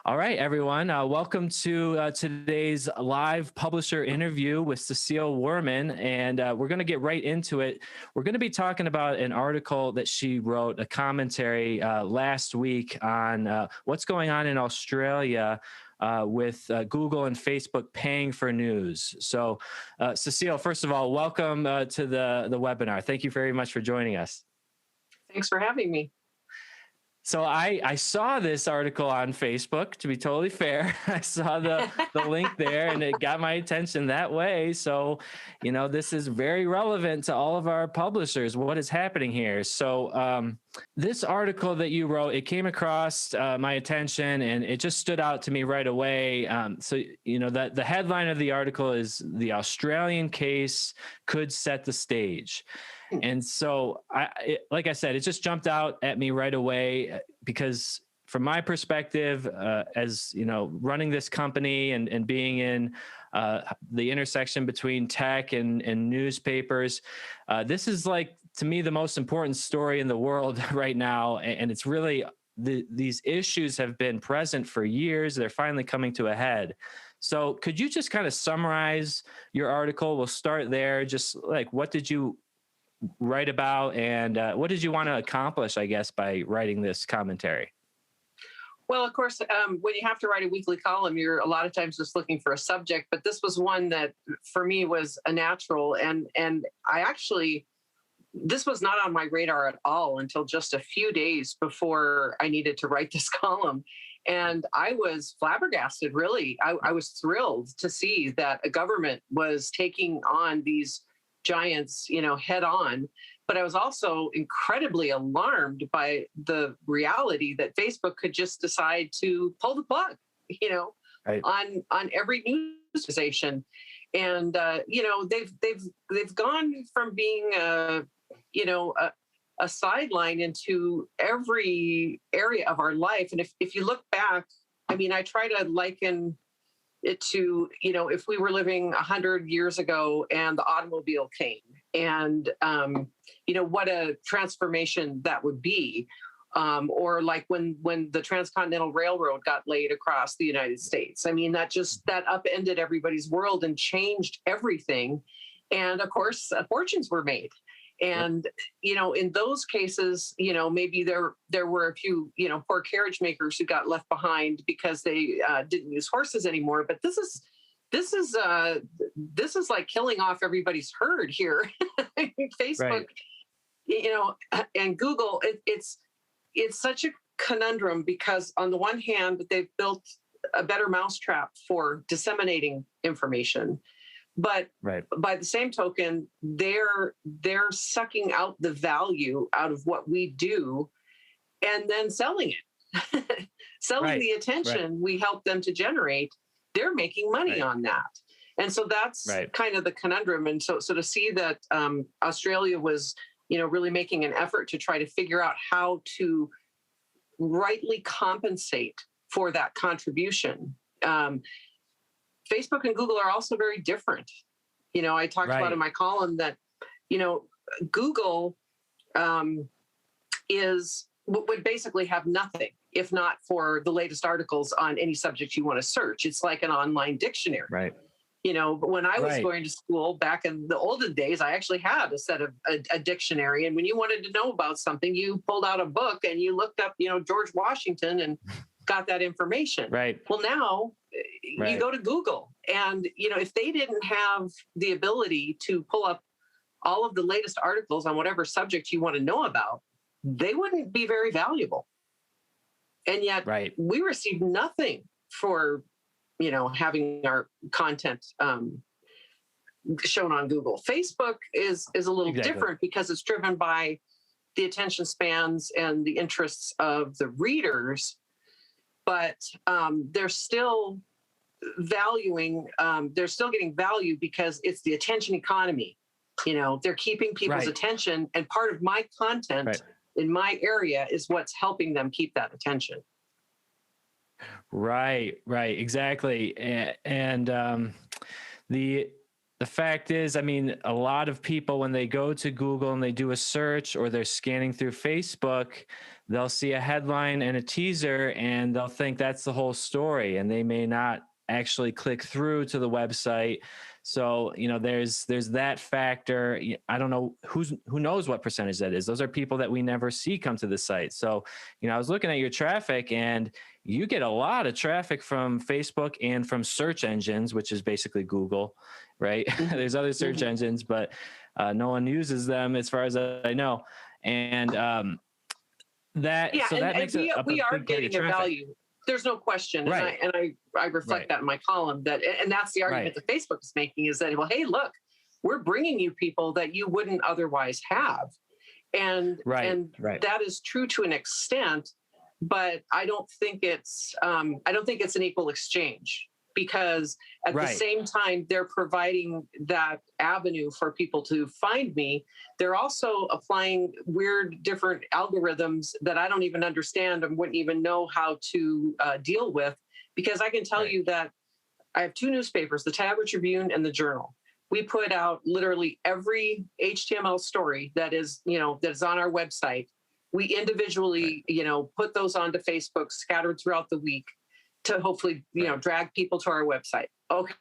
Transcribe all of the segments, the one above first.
All right, everyone. Welcome to today's live publisher interview with Cecile Wehrman, and we're going to get right into it. We're going to be talking about an article that she wrote, a commentary last week on what's going on in Australia with Google and Facebook paying for news. So, Cecile, first of all, welcome to the webinar. Thank you very much for joining us. Thanks for having me. So I saw this article on Facebook, to be totally fair. I saw the link there and it got my attention that way. So, you know, this is very relevant to all of our publishers. What is happening here? So this article that you wrote, it came across my attention and it just stood out to me right away. So, you know, the headline of the article is "The Australian Case Could Set the Stage." And so, like I said, it just jumped out at me right away because from my perspective, as you know, running this company and being in the intersection between tech and newspapers, this is like, to me, the most important story in the world right now. And it's really, these issues have been present for years. They're finally coming to a head. So could you just kind of summarize your article? We'll start there. Just like, what did you write about and what did you want to accomplish, I guess, by writing this commentary? Well, of course, when you have to write a weekly column, you're a lot of times just looking for a subject, but this was one that for me was a natural. And this was not on my radar at all until just a few days before I needed to write this column. And I was flabbergasted, really. I was thrilled to see that a government was taking on these giants, you know, head on. But I was also incredibly alarmed by the reality that Facebook could just decide to pull the plug, you know, right, on every news station. And you know, they've gone from being a sideline into every area of our life. And if you look back, I mean, I try to liken it to, you know, if we were living 100 years ago and the automobile came and, you know, what a transformation that would be. Or like when the Transcontinental Railroad got laid across the United States. I mean, that upended everybody's world and changed everything. And of course, fortunes were made. And, you know, in those cases, you know, maybe there were a few, you know, poor carriage makers who got left behind because they didn't use horses anymore. But this is like killing off everybody's herd here. Facebook, right, you know, and Google, it's such a conundrum because on the one hand, they've built a better mousetrap for disseminating information. But right, by the same token, they're sucking out the value out of what we do and then selling it, selling the attention we help them to generate. They're making money on that. And so that's kind of the conundrum. And so to see that Australia was, you know, really making an effort to try to figure out how to rightly compensate for that contribution. Facebook and Google are also very different. You know, I talked about in my column that, you know, Google would basically have nothing if not for the latest articles on any subject you want to search. It's like an online dictionary. right. You know, but when I was going to school back in the olden days, I actually had a set of a dictionary. And when you wanted to know about something, you pulled out a book and you looked up, you know, George Washington and got that information. Right. Well, now you go to Google and, you know, if they didn't have the ability to pull up all of the latest articles on whatever subject you want to know about, they wouldn't be very valuable. And yet we receive nothing for, you know, having our content shown on Google. Facebook is a little different because it's driven by the attention spans and the interests of the readers, but they're still getting value because it's the attention economy. You know, they're keeping people's attention, and part of my content in my area is what's helping them keep that attention. Right, exactly. And the the fact is, I mean, a lot of people, when they go to Google and they do a search or they're scanning through Facebook, they'll see a headline and a teaser and they'll think that's the whole story, and they may not actually click through to the website. So, you know, there's that factor. I don't know who knows what percentage that is. Those are people that we never see come to the site. So, you know, I was looking at your traffic, and you get a lot of traffic from Facebook and from search engines, which is basically Google, right? There's other search engines, but no one uses them as far as I know. And that makes we a are big part of getting your a traffic. value. There's no question, Right. and I reflect that in my column, and that's the argument that Facebook is making, is that, well, hey, look, we're bringing you people that you wouldn't otherwise have, and that is true to an extent, but I don't think it's an equal exchange, because at the same time they're providing that avenue for people to find me, they're also applying weird different algorithms that I don't even understand and wouldn't even know how to deal with, because I can tell you that I have 2 newspapers, the Tioga Tribune and the Journal. We put out literally every HTML story that is on our website. We individually, put those onto Facebook, scattered throughout the week, to hopefully, drag people to our website. Okay.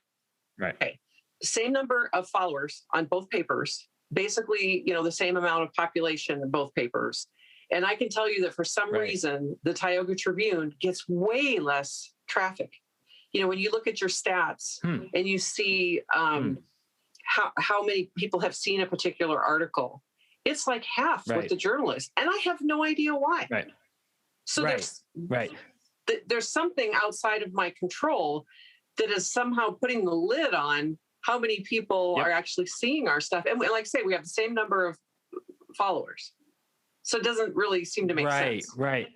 Right. Same number of followers on both papers, basically, the same amount of population in both papers. And I can tell you that for some reason, the Tioga Tribune gets way less traffic. When you look at your stats and you see how many people have seen a particular article, it's like half what the Journal is. And I have no idea why. So there's something outside of my control that is somehow putting the lid on how many people are actually seeing our stuff. And like I say, we have the same number of followers. So it doesn't really seem to make sense. Right.